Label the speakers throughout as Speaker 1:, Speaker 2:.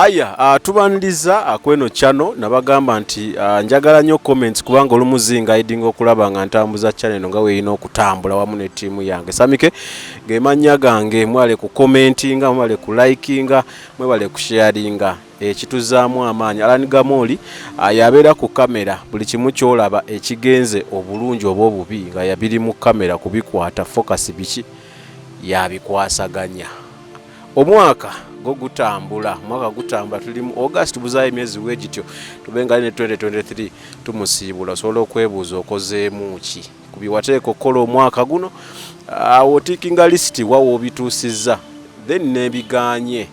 Speaker 1: Aya tubaniriza kweno channel nabagamba nti njagala nnyo comments kubanga olumuzinga idinga okulaba nga ntambuza channel nga weeyina okutambula wamu ne tiimu yange Samike gemanya gange mwale ku commentinga mwale ku likinga mwale ku sharinga ekituzaamu amaanyi Alani Kamuli yabeera ku kamera buli kimu kyolaba ekigenze obulungi oba obubi nga yabiri mu kamera kubikwata focus biki yabikwasaganya omwaka gutambula mwaka gutambula tuli mu August buzaye emyezi wegityo tubenga ne 2023 tumusiibula sobola okwebuuza okozeemu ki kubiwateeko okukola omwaka guno otikinga list wawo obituusizza then nebiganye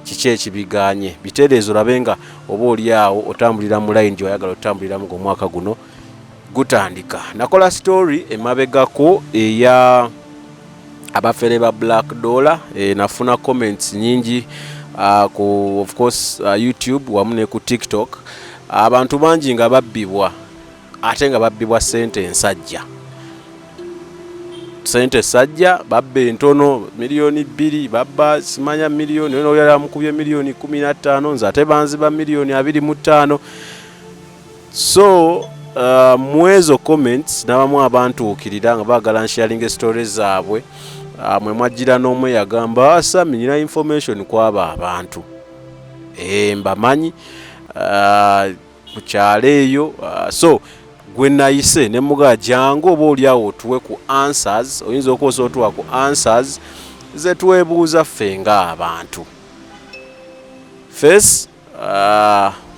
Speaker 1: kiki ekibiganye bitereezo labenga oba oli awo otambulira mu line gy'oyagala otambuliramu ng'omwaka guno gutandika nakola story emabegako eya abafere ba Black Dollar nafuna comments nyingi ku of course YouTube wamu ne ku TikTok abantu bangi nga babbibwa ate nga babbibwa sente sajja babbe ntono milioni 2 babba simanya milioni ono yali amukubye milioni 15 nza ate banziba milioni 25 so mwezo comments nabamu abantu okirira nga bagala sharing stories zaabwe mwe mwajira n'omwe yagamba asami nina information kwaba abantu mbamanyi kukyale eyo so gwe nayise ne muga jangu oba oli awo tuwe ku answers oyinza okosa otuwa ku answers ze twebuuza ffe nga abantu face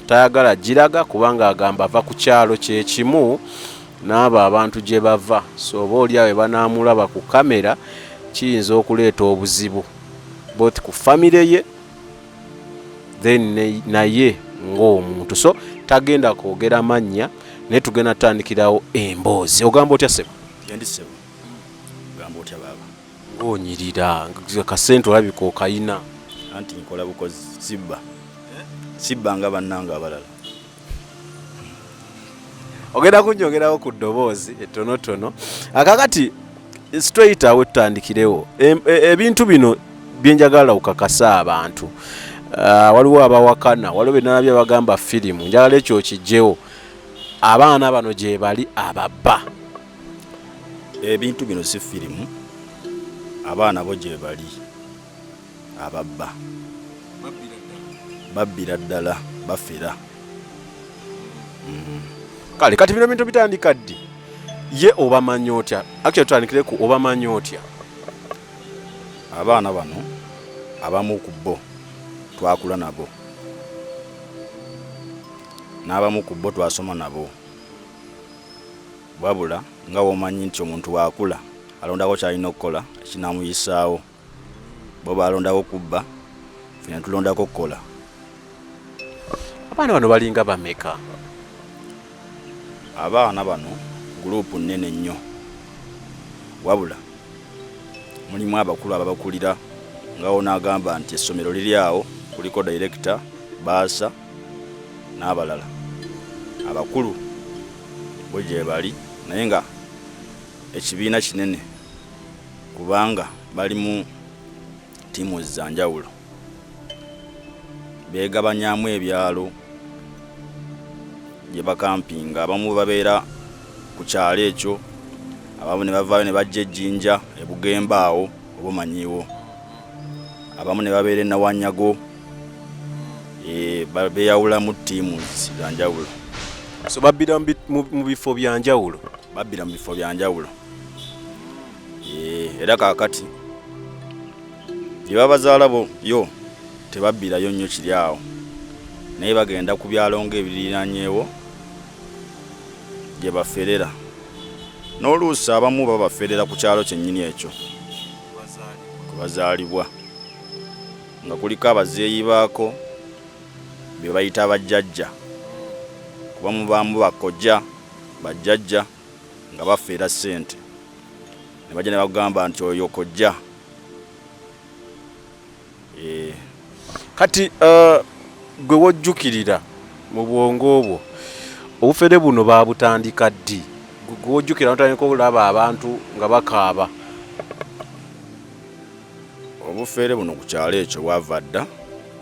Speaker 1: tayagala giraga kubanga agamba ava ku kyalo kyekimu n'abo abantu gye bava so oba oli awo banamulaba ku kamera kiyinza okuleeta obuzibu both ku family ye then naye ng'omuntu so tagenda kwogera mannya ne tugenda tandikirawo emboozi ogamba otya sebo
Speaker 2: yendi sebo ogamba otya baba
Speaker 1: ng'onyirira kasente olabika okayina
Speaker 2: anti nkola bukozi sibba nga bannanga abalala
Speaker 1: ogenda kunjogerawo ku ddoboozi ettonotono akakati straight awe tutandikirewo ebintu bino byenjagala okukakasa abantu waliwo abawakana waliwo benalabye bagamba firimu njagala ekyo kijjewo abaana bano gye bali ababba
Speaker 2: ebintu bino si firimu abaana bo gye bali ababba babbira ddala bafera kale
Speaker 1: kati bino bintu bitandika ddi ye obamanyi otya actually tutandikire ku obamanyi otya
Speaker 2: abaana bano abamu ku bo twakula nabo n'abamu ku bo twasoma nabo wabula nga womanyi nti omuntu wakula alondako kyalina okukola ekinamuyisaawo bo balondako kubba fena tulondako okukola
Speaker 1: abaana bano balinga bameka
Speaker 2: abaana bano gurupu nnene nnyo wabula mulimu abakulu ababakulira ngawo n'agamba nti essomero liri awo kuliko director baasa n'abalala abakulu bo gye bali naye nga ekibiina kinene kubanga bali mu tiimu za njawulo beegabanyaamu ebyalo gye bakampinga abamu babeera ku kyalo ekyo abamu ne bavaayo ne bajja jinja ebugemba awo obumanyiiwo abamu ne babeera enawanyago beeyawula mu tiimu za njawulo
Speaker 1: so babbira mu bifo bya njawulo
Speaker 2: babbira mu bifo bya njawulo era kaakati gye babazaala bo yo tebabbirayo nnyo kiri awo naye bagenda ku byalo ng'ebiriraanyeewo gye baferera n'oluusi abamu babaferera ku kyalo kyennyini ekyo ku bazaalibwa nga kuliko abazeeyi baako be bayita abajjajja kuba mubaamu bakojja bajjajja nga bafeera ssente ne bajja ne bagamba nti oyo kojja
Speaker 1: kati gwe wojjukirira mu bwongo obwo obufere buno babutandika ddi gwe wojjukira notandika okulaba abantu nga bakaaba
Speaker 2: obufere buno ku kyalo ekyo bwava dda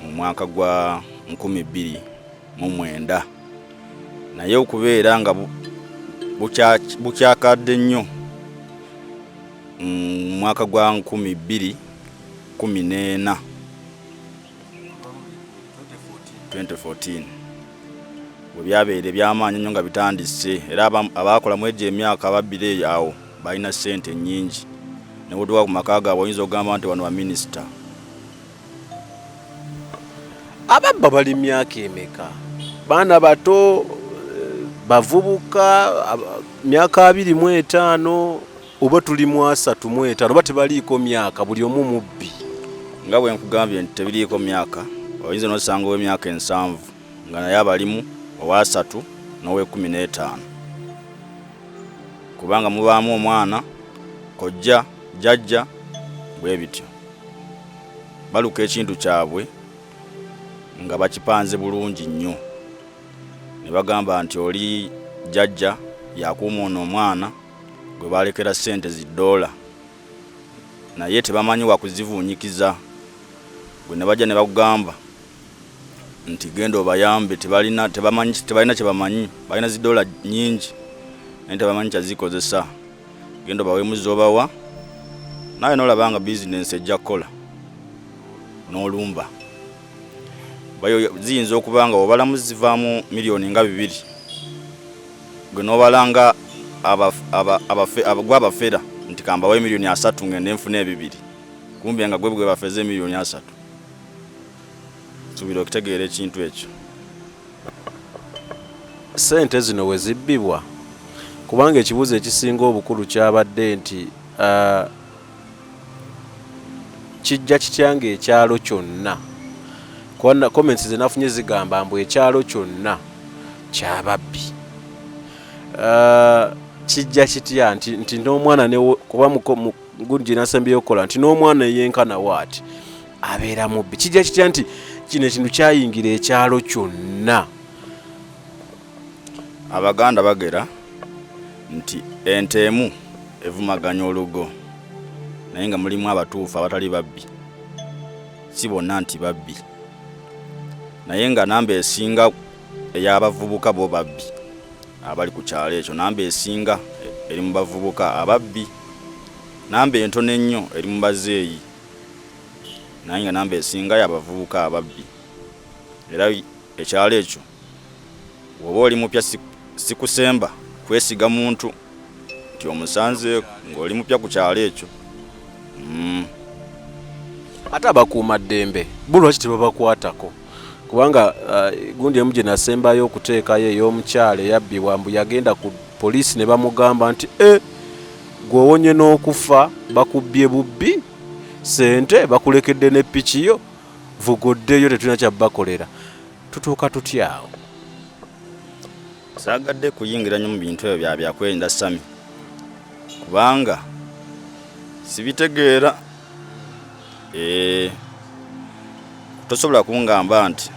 Speaker 2: mu mwaka gwa 2009 naye okubeera nga bukyakadde nnyo mu mwaka gwa 2014 bwe byabeera ebyamaanyi nnyo nga bitandise era abaakola mu egyo emyaka ababbire awo balina ssente nnyingi ne butuuka ku maka gaabwe oyinza okugamba nti wano baminisita.
Speaker 1: Ababba bali myaka emeka? Baana bato, bavubuka, myaka 25 oba tuli mu 35 oba tebaliiko myaka, buli omu mubbi?
Speaker 2: Nga bwe nkugambye nti tebiriiko myaka, oyinza n'osanga ow'emyaka 7 nga naye abalimu owa 3 n'owe15 kubanga mubaamu omwana kojja jjajja bwe bityo baluka ekintu kyabwe nga bakipanze bulungi nnyo ne bagamba nti oli jjajja yakuuma ono omwana gwe balekera ssente $1 naye tebamanyi wakuzivuunyikiza gwe ne bajja ne bakugamba nti genda obayambe tebalina kyebamanyi balina $1 nnyingi naye tebamanyi kyazikozesa genda obaweemu z'obawa naye n'olaba nga bizinensi ejja kukola n'olumba ziyinza okuba nga obalamu zivaamu miliyoni nga 2 gwe n'obalanga gwabafera nti kambawe miliyoni 3 ngende nfune 2 kumbe nga gwe bafeze miliyoni 3. Subira okutegeera ekintu ekyo.
Speaker 1: Sente zino we zibbibwa kubanga ekibuuzo ekisinga obukulu kyabadde nti kijja kityange ekyalo kyonna. Kwana comments zenafunye zigamba mbu ekyalo kyonna kyababbi. Kijja kitya nti n'omwana ne kuba mu gunji nasembye okola nti n'omwana yenkana waati abeera mubbi. Kijja kitya nti kino ekintu kyayingira ekyalo kyonna?
Speaker 2: Abaganda bagera nti ente emu evumaganya olugo naye nga mulimu abatuufu abatali babbi. Si bonna nti babbi naye nga namba esinga ey'abavubuka bo babbi abali ku kyalo ekyo. Namba esinga eri mu bavubuka ababbi, namba entono ennyo eri mu bazeeyi naye nga namba esinga y'abavubuka ababbi. Era ekyalo ekyo woba oli mupya sikusemba kwesiga muntu nti omusanze ng'oli mupya ku kyalo ekyo.
Speaker 1: Ate abakuuma ddembe bulwaki tebabakwatako? Kubanga gundi emu gye nasembayo okuteekayo ey'omukyalo eyabbibwa mbu yagenda ku poliisi ne bamugamba nti gw'owonye n'okufa bakubbye bubbi, sente bakulekedde ne piki yo, vugoddeyo tetulina kyabakolera. Tutuuka tutyawo.
Speaker 2: Saagadde kuyingira nnyo mu bintu ebyo byakwenda Sami kubanga sibitegeera. Tosobola kungamba nti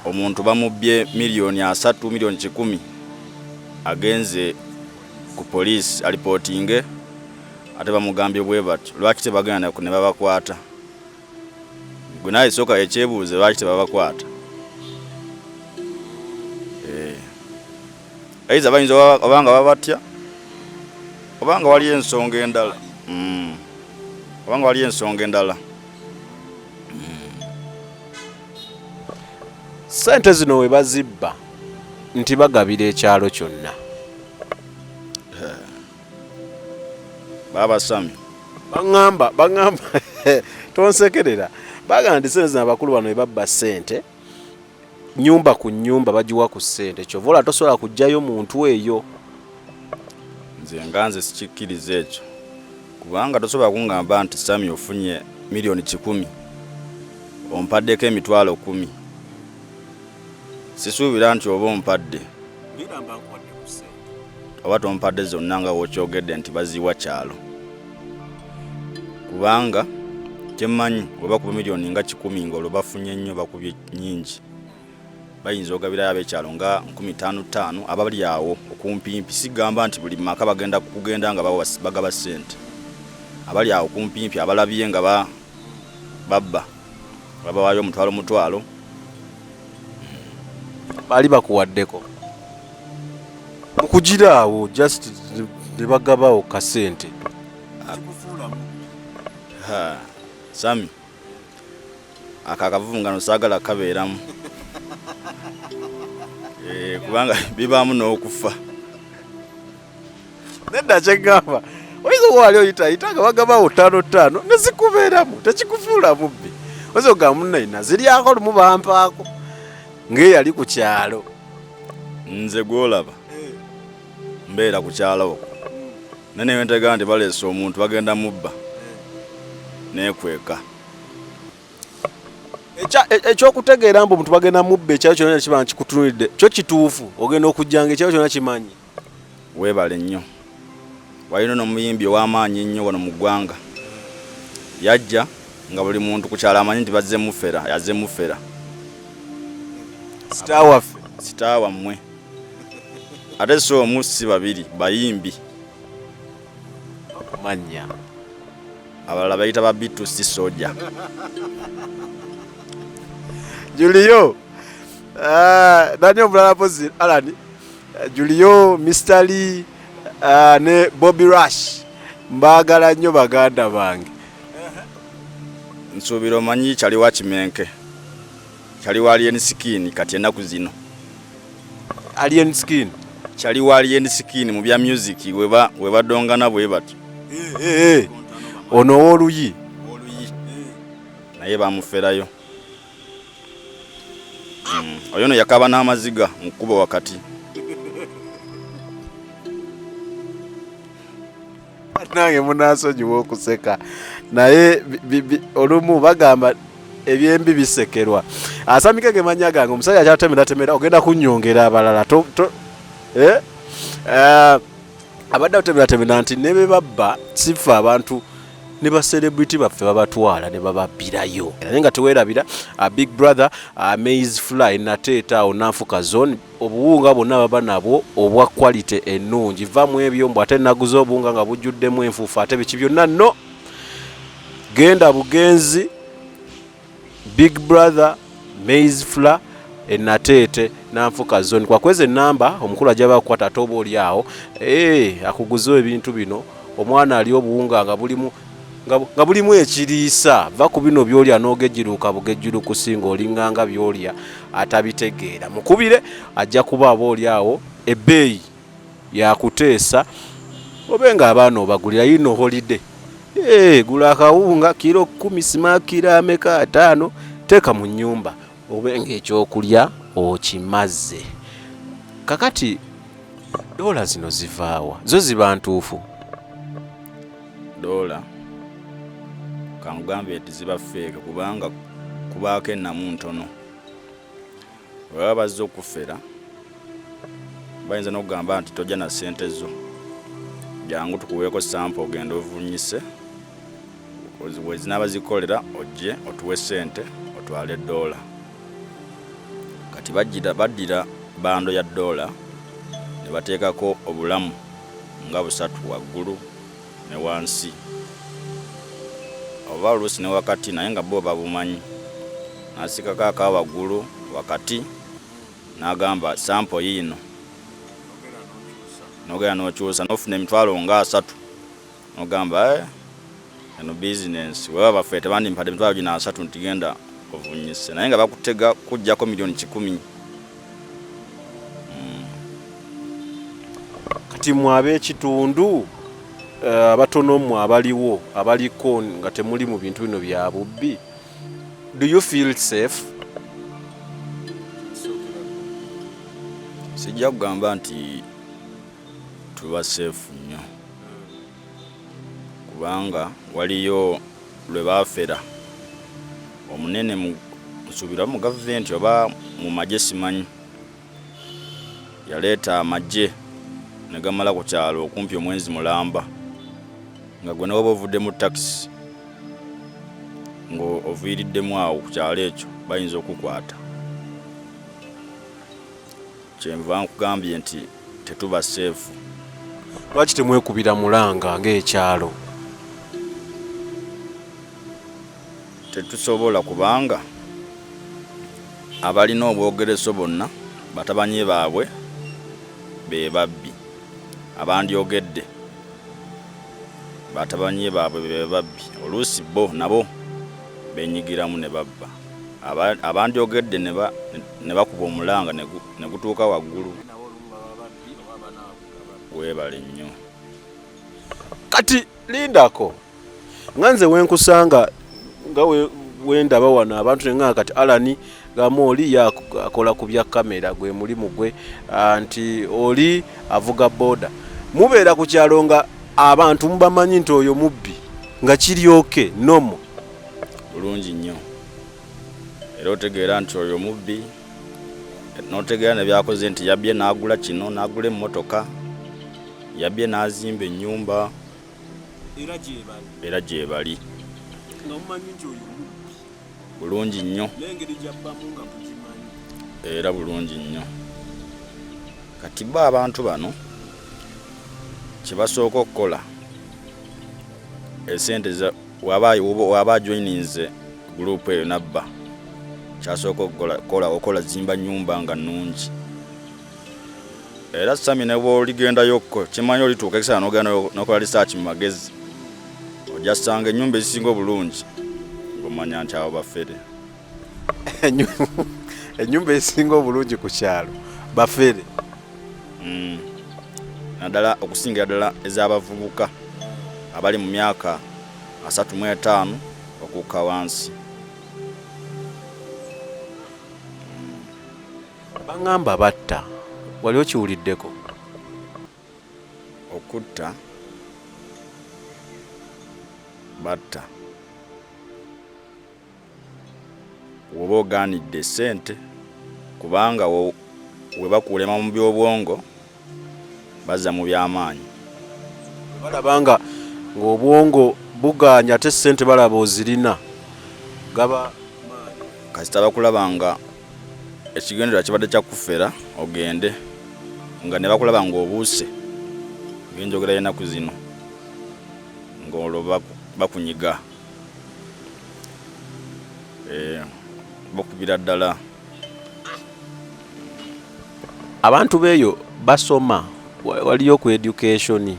Speaker 2: omuntu bamubbye miliyoni 3 miliyoni 10 agenze ku poliisi alipotinge ate bamugambye bwe batyo. Lwaki tebagenda ne babakwata? Gwe naye sooka ekyebuuze lwaki tebabakwata? Aiza bayinza obanga babatya obanga wali ensonga endala. Obanga wali ensonga endala.
Speaker 1: Sente zino we bazibba nti bagabira ekyalo kyonna.
Speaker 2: Baba Sami
Speaker 1: Bangamba tonsekerera. Bagamba nti sente zino abakulu bano we babba sente nyumba ku nyumba bagiwa ku sente. Kyovola tosobola kujjayo muntu eyo.
Speaker 2: Nze nganze sikikkiriza ekyo kubanga tosobola kungamba nti Sami ofunye miliyoni 10 ompaddeko emitwalo 10. Sisuubira nti oba ompadde oba tompadde zonna nga wokyogedde nti baziwa kyalo kubanga kyemmanyi oba kuba miliyoni nga 10 ng'olwo bafunye nnyo bakubye nnyingi bayinza ogabira ab'ekyalo nga 15,000 abali awo okumpimpi. Sigamba nti buli maka bagenda kugenda nga bagaba ssente. Abali awo kumpimpi abalabye nga babba babawaayo mutwalo
Speaker 1: bali bakuwaddeko mukugira awo just ne bagabawo kasente.
Speaker 2: Sami akakavungano saagala kabeeramu kubanga bibaamu n'okufa.
Speaker 1: Nedda kyegamba oyinza okuwali oyita nga bagabawo 5 nezikubeeramu tekikufuula mubbi. Oyinza okugamba munnaina ziryako lumu bampaako ng'eyali ku kyalo.
Speaker 2: Nze gwolaba mbeera ku kyalo nene wentegera nti baleese omuntu bagenda mubba nekweka.
Speaker 1: Ekyokutegeera mbu omuntu bagenda mubba ekyalo kyonna kiba nkikutunulidde kyo kituufu ogenda okujjanga ekyalo kyonna kimanyi.
Speaker 2: Weebale nnyo walina n'omuyimbi ow'amaanyi ennyo wano mu ggwanga yajja nga buli muntu ku kyalo amanyi nti yazze mufera sitaawa mmwe ate so omu si babiri bayimbi
Speaker 1: manya
Speaker 2: abalala bayita babitu si soja.
Speaker 1: Julio nani omulala pozi Alani Julio Mr. Lee ne Bobby Rush mbagala nnyo baganda bange.
Speaker 2: Nsuubira omanyi kyali wa Kimenke kyali wa Alien Skin kati ennaku zino
Speaker 1: Alien Skin
Speaker 2: kyali wa Alien Skin mu bya music webadongana bwe bati
Speaker 1: ono w'oluyi
Speaker 2: naye bamuferayo. Oyo no yakaba n'amaziga mu kkubo wakati.
Speaker 1: Nange munaasonyiwa okuseka naye olumu bagamba ebyembi bisekerwa. Asamike ge manya gange omusajja akyatemera ogenda kunnyongera abalala abadde atemera nti ne be babba sifa abantu ne ba celebrity baffe babatwala ne bababbirayo naye nga teweerabira Big Brother Maize Fly nateeta onanfuka zone obuwunga bonna baba nabwo obwa quality ennungi va mu ebyo mbu ate naguza obuwunga nga bujjuddemu enfuufu ate biki byonna no genda bugenzi Big Brother Maize Fly enateete nanfuka zone kwa kweze namba omukulu ajaba kukwata atoba oli awo akuguza ebintu bino omwana ali obuwunga nga bulimu ekiriisa va ku bino byolya n'ogejjiruka bugejjuru kusinga olinganga byolya atabitegeera mukubire ajja kuba abooli awo ebbeeyi yakuteesa obenga abaana obagulira yino holiday gula akawunga kiro 10 simakira ameka 5 teeka mu nnyumba obenga ekyokulya okimaze. Kakati dola zino zivaawa zo ziba ntuufu?
Speaker 2: Dola kangambe eti ziba feeka kubanga kubaako ennamu ntono baba bazze okufera bayinza n'okugamba nti tojja na ssente zo jangu tukuweeko sample ogenda ovunyise wezinaaba zikolera ojje otuwe ssente otwale dola. Kati baddira bando ya dola ne bateekako obulamu nga 3 waggulu ne wansi oba oluusi ne wakati naye nga bo babumanyi nasikako aka waggulu wakati n'agamba sample yiino nogera n'okyusa n'ofuna emitwalo nga 3 n'ogamba eno business weba baffe tebandimpadde emitwalo gina 3 ntigenda ovunyise naye nga bakutega kujjako milioni 10.
Speaker 1: Kati mwabe ekitundu abatono mmwe abaliwo abaliko nga temuli mu bintu bino bya bubbi, do you feel safe?
Speaker 2: Sijja kugamba nti tuba safe nnyo kubanga waliyo lwe bafera omunene musubira mu gavumenti oba mu magye simanyi yaleeta amagye ne gamala ku kyalo okumpi omwezi mulamba nga gwe nawe ovudde mu taxi ngo oviiriddemu awo ku kyalo ekyo bayinza okukwata. Kyenva nkugambye nti tetuba safe.
Speaker 1: Lwaki temwekubira mulanga ng'ekyalo?
Speaker 2: Tetusobola kubanga abalina obwogereso bonna batabanye baabwe be babbi. Abandyogedde batabanye baabwe be babbi. Oluusi bo nabo benyigiramu ne babba. Abandyogedde ne bakuba omulanga ne gutuuka waggulu. Weebale nnyo.
Speaker 1: Kati lindako nganze wenkusanga nga wendaba wano abantu nenga kati Alani Kamuli yakola ku bya kamera gwe mulimu gwe anti oli avuga boda. Mubeera ku kyalo nga abantu mubamanyi nti oyo mubbi nga kiryoke nomo.
Speaker 2: Bulungi nnyo. Era otegeera nti oyo mubbi n'otegeera ne byakoze nti yabbye n'agula kino n'agula emmotoka yabbye n'azimba ennyumba era gyebali. Bulungi nnyo era bulungi nnyo. Kati bo abantu bano kye basooka okukola esente waba joininze gurupu eyo nabba kyasooka okukola zimba nnyumba nga nnungi. Era sami ne bw'oligendayokko kimanyi olituuka ekisala n'ogenda n'okola research mu magezi ojja ssanga ennyumba ezisinga obulungi ng'omanya nti abo bafere.
Speaker 1: Ennyumba ezisinga obulungi ku kyalo bafere.
Speaker 2: Naddala okusingira ddala ez'abavubuka abali mu myaka 35 okukka wansi.
Speaker 1: Bangamba batta. Wali okiwuliddeko?
Speaker 2: Okutta batta woba ogaanidde ssente kubanga we bakulema mu by'obwongo bazza mu by'amaanyi.
Speaker 1: Balabanga ng'obwongo buganya ate ssente balaba ozirina gaba
Speaker 2: kasita bakulabanga ekigendera kibadde kyakufera ogende nga ne bakulaba ng'obuuse ng'enjogera y'ennaku zino ng'olwo bakunyiga bakubira ddala.
Speaker 1: Abantu beeyo basoma waliyo ku education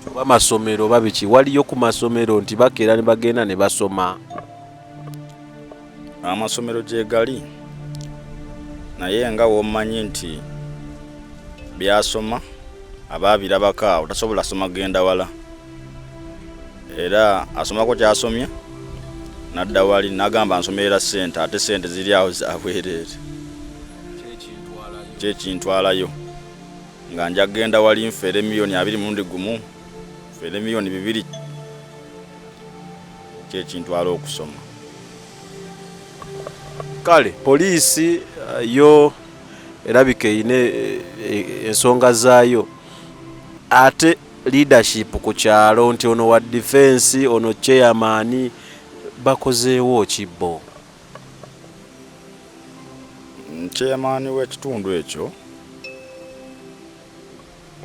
Speaker 1: oba masomero oba biki waliyo ku masomero nti bakeera ne bagenda ne basoma.
Speaker 2: Amasomero gye gali naye nga womanyi nti byasoma abaabirabako awo tasobola soma genda wala. Era asomako kyasomye nadda wali n'agamba nsomerera ssente ate ssente ziri awo zabwereere kyekintwalayo nga nja genda wali nfere miliyoni 21 nfere miliyoni 2 kyekintwala okusoma.
Speaker 1: Kale poliisi yo erabika eyina ensonga zaayo ate leadership ku kyalo nti ono wa defense ono chairman bakozeewo kibbo.
Speaker 2: Chairman w'ekitundu ekyo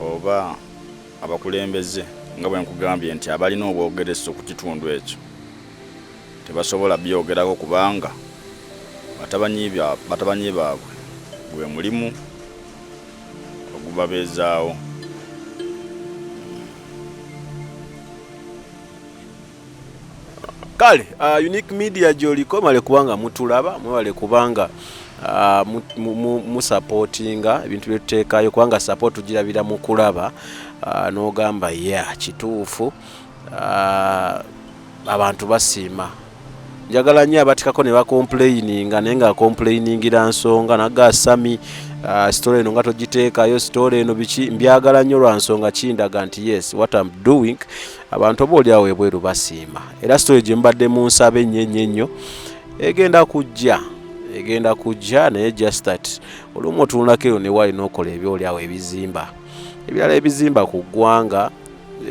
Speaker 2: oba abakulembeze nga bwe nkugambye nti abalina obwogereso ku kitundu ekyo tebasobola byogerako kubanga batabanyi baabwe gwe mulimu ogubabeezaawo.
Speaker 1: Kale Unique Media gy'oliko male kubanga mutulaba mwewale kubanga musupportinga ebintu bye tuteekayo kubanga support tugirabira mu kulaba n'ogamba kituufu abantu basiima. Njagala nnyo abatikako ne bacomplaininga naye nga complainingira nsonga naga Sami story eno nga togiteekayo story eno biki mbyagala nnyo lwa nsonga kindaga nti yes what I'm doing abantu oba oliawo ebweru basiima. Era story gye mbadde mu nsaba ennyo egenda kujja naye just that olumu otunulako eno ne wali n'okola ebyoliawo ebizimba ebirala ebizimba ku ggwanga.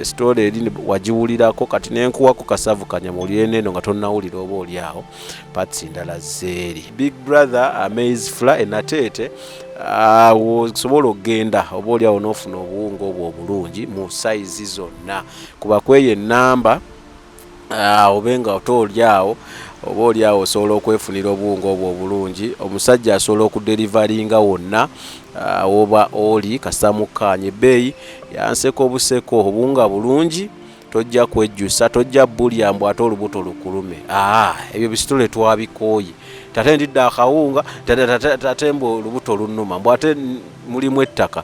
Speaker 1: Story eri wagiwulirako kati nenkuwako kasavu kanyamuli eno nga tonnawulira oba oliawo patsi ndala zeeri. Big brother amaze fla enateete osobola okgenda oba oliawo n'ofuna obuwunga obwo obulungi mu size zonna kuba kweyo ennamba obenga otooliawo oba oli awo osobola okwefunira obuwunga obwo obulungi. Omusajja asobola okuderivalinga wonna oba oli kasamukanye ebbeeyi yanseko obuseko obuwunga bulungi tojja kwejjusa tojja bulya mbw ate olubuto lukulume. Ebyo bisitule twabikooye tate ndidde akawunga tate mbu olubuto lunnuma mbw ate mulimu ettaka.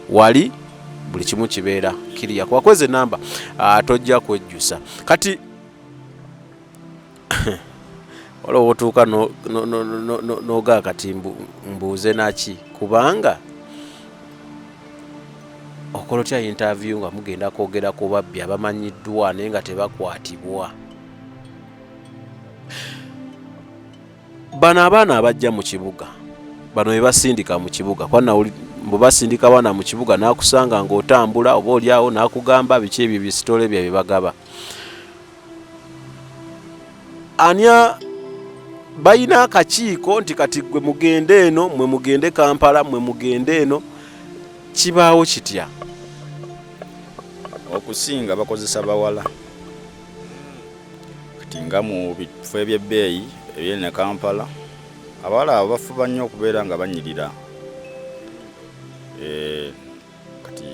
Speaker 1: Wali buli kimu kibeera kiriya kwakweze namba tojja kwejjusa. Kati waliwo otuuka nogaa kati mbuuze naki kubanga okola otya interview nga mugenda kwogera ku babbi abamanyiddwa naye nga tebakwatibwa. Bano abaana abajja mu kibuga bano be basindika mu kibuga kwanna bwe basindika abaana mu kibuga n'akusanga ng'otambula oba oli awo n'akugamba biki ebyo bisitole bye bagaba. Anya bayina akakiiko nti kati gwe mugende eno mwe mugende Kampala mwe mugende eno kibaawo kitya?
Speaker 2: Okusinga bakozesa bawala kati nga mu bifo eby'ebbeeyi ebyene Kampala abawala abo bafuba nnyo okubeera nga banyirira. Kati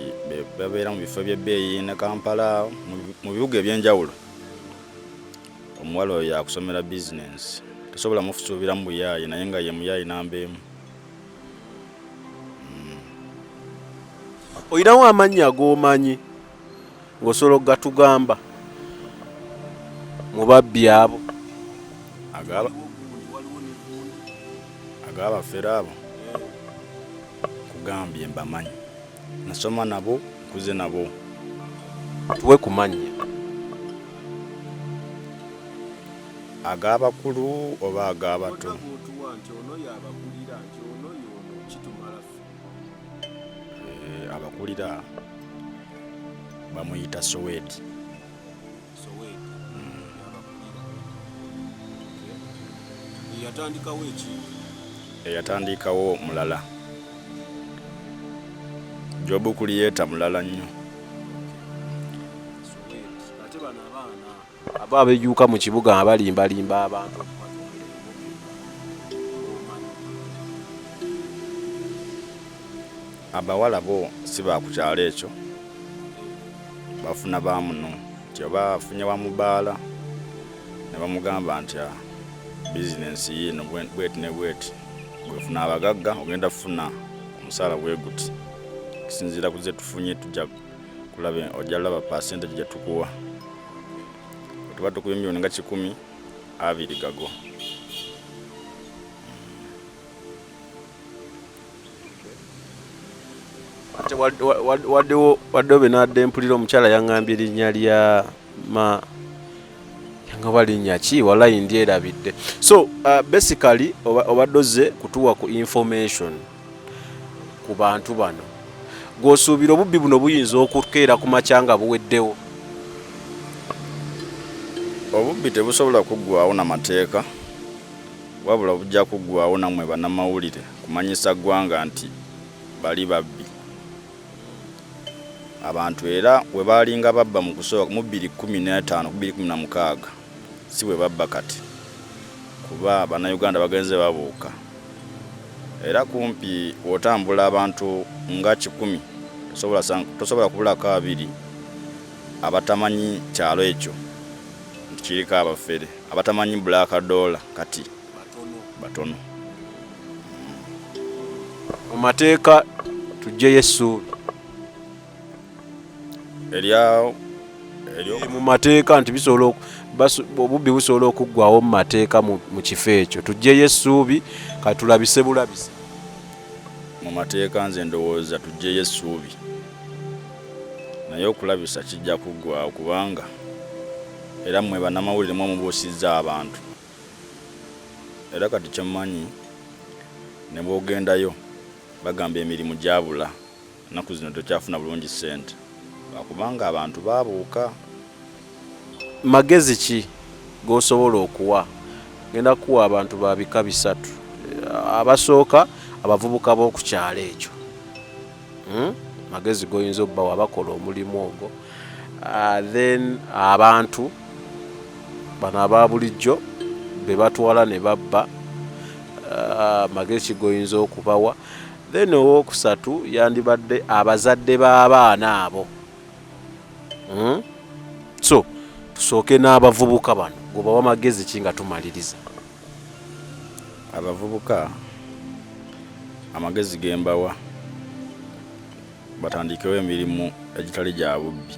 Speaker 2: babeera mu bifo eby'ebbeeyi ne Kampala mu bibuga ebyenjawulo. Omuwala oyo akusomera bizinensi tosobola mufusuubira mu buyaayi naye nga ye muyaayi namba emu.
Speaker 1: Oyinawo amannya ag'omanyi ng'osobola okugatugamba mu babbi abo
Speaker 2: ag'abafere abo? Kugambye mbamanyi, nasoma nabo nkuze nabo.
Speaker 1: Tuwe kumanya
Speaker 2: ag'abakulu oba ag'abato? Abakulira bamuyita Sowedi. Eyatandikawo mulala Jobu kuliyeta mulala nnyo.
Speaker 1: aba abejuuka mu kibuga abalimbalimba abantu.
Speaker 2: Abawala bo si bakukyalo ekyo bafuna bamuno nti oba afunye wamubaala ne bamugamba nti bizinensi yino bweti ne bweti gwefuna abagagga ogenda kufuna omusaala bweguti kisinziira kuze tufunye tujja kulaba ojja laba percentage gye tukuwa tuba tukuba miliyoni nga 10 2 gago. Waddewo benadde mpulira omukyala yaŋŋambye erinnya lya yangaba linnya ki walayi ndyerabidde. So basically obadde ozze kutuwa ku information ku bantu bano gw'osuubira obubbi buno buyinza okukeera ku makya nga buweddewo. Obubbi tebusobola kuggwawo n'amateeka wabula bujja kuggwawo nammwe bannamawulire kumanyisa ggwanga nti bali babbi. Abantu era we balinga babba mu kusooka mu 2015 2016 si we babba kati kuba bannayuganda bagenze babuuka era kumpi wotambula abantu nga 10 tosobola kubulako 2 abatamanyi kyalo ekyo kiriko abafere abatamanyi black dollar kati batono.
Speaker 1: Mu mateeka tujjeyo essuubi eryo mu mateeka nti bisobola obubbi busobola okuggwawo mu mateeka mu kifo ekyo tujjeyo essuubi katulabise bulabise.
Speaker 2: Mu mateeka nze ndowooza tujjeyo essuubi naye okulabisa kijja kuggwawo kubanga era mmwe bannamawulire mwe mubuusizza abantu era kati kyemmanyi ne bwogendayo bagamba emirimu gyabula ennaku zino tokyafuna bulungi ssente kubanga abantu babuuka.
Speaker 1: Magezi ki g'osobola okuwa? Genda kuwa abantu ba bika 3. Abasooka abavubuka b'oku kyalo ekyo magezi goyinza obbawa bakola omulimu ogwo. Then abantu bano aba bulijjo be batwala ne babba magezi goyinza okubawa. Then owookusatu yandibadde abazadde b'abaana abo. So tusooke n'abavubuka bano gobawa magezi ki nga tumaliriza?
Speaker 2: Abavubuka amagezi gembawa batandikewo emirimu egitali gya bubbi.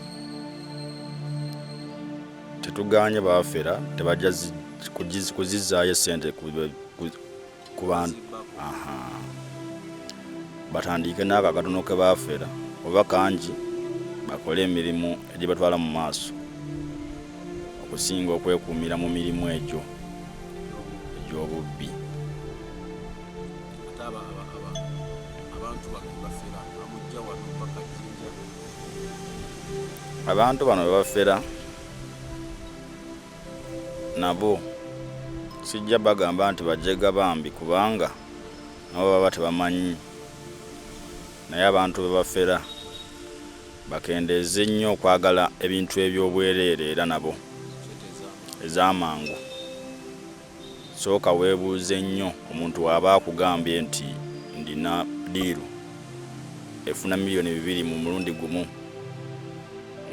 Speaker 2: Tetuganye baafera tebajja kuzizaayo sente ku bantu. Batandike n'ako katono ke baafera oba kangi bakole emirimu egibatwala mu maaso okusinga okwekuumira mu mirimu egyo egy'obubbi. Abantu bano bebafera nabo sijja bagamba nti bajega bambi kubanga nabo baba tebamanyi, naye abantu bebafera bakendeeze nnyo okwagala ebintu eby'obwereere era nabo ez'amangu. Sooka weebuuze nnyo omuntu waba akugambye nti ndina diiru efuna miliyoni 2 mu mulundi gumu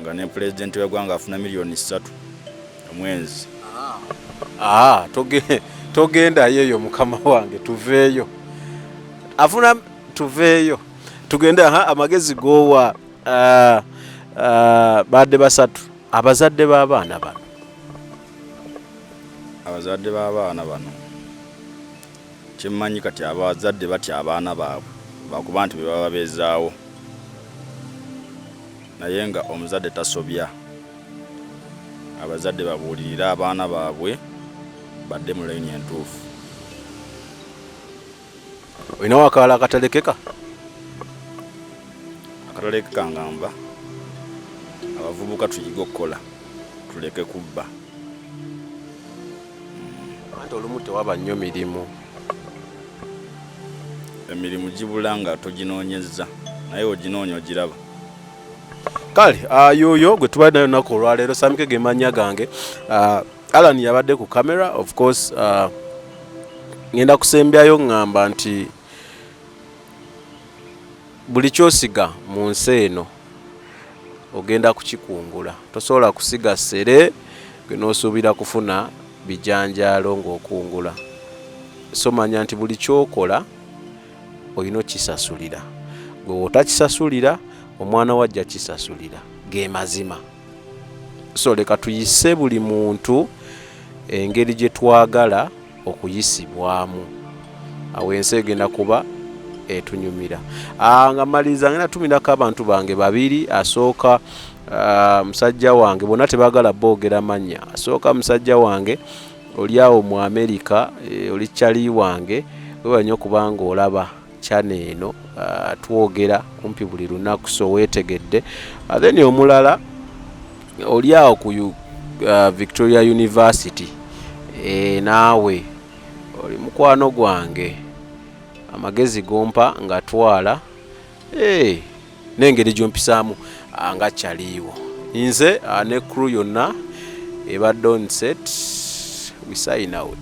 Speaker 2: nga ne pulezidenti w'eggwanga afuna miliyoni 3 omwezi.
Speaker 1: Togendayo eyo mukama wange, tuveeyo. Afuna tuveeyo. Tugende amagezi goowa badde basatu abazadde b'abaana bano.
Speaker 2: Abazadde b'abaana bano kimmanyi kati abazadde batya abaana baabwe bakuba nti bwe baba beezaawo, naye nga omuzadde tasobya. Abazadde babuulirira abaana baabwe badde mu layini entuufu.
Speaker 1: Olinawo akawala akatalekeka?
Speaker 2: Akatalekeka ngamba abavubuka tuyige okukola tuleke kubba.
Speaker 1: Anti olumu tewaba nnyo mirimu.
Speaker 2: Emirimu gibula nga toginoonyezza, naye oginoonya ogiraba.
Speaker 1: Kale yoyo gwe tubaye nayo nnaku olwaleero. Samike ge mannya gange. Alan yabadde ku camera. Of course ngenda kusembyayo ngamba nti buli kyosiga mu nsi eno ogenda kukikungula. Tosobola kusiga ssere gwe n'osuubira kufuna bijanjaalo ng'okungula. So manya nti buli kyokola olina okisasulira. Gwe otakisasulira omwana wajja kisasulira. Ge mazima. So leka tuyise buli muntu engeri gye twagala okuyisibwamu. Awo ensi egenda kuba etunyumira. Nga maliriza ngenda tumirako abantu bange babiri. Asooka musajja wange, bonna tebaagala boogera mannya. Asooka musajja wange oli awo mu Amerika, oli kyali wange, wewa nnyo kubanga olaba channel eno twogera kumpi buli lunaku, so weetegedde. Then omulala oli awo ku Victoria University, naawe oli mukwano gwange, amagezi gompa nga twala n'engeri gyompisaamu nga kyaliiwo. Nze ne crew yonna ebadde on set. We sign out.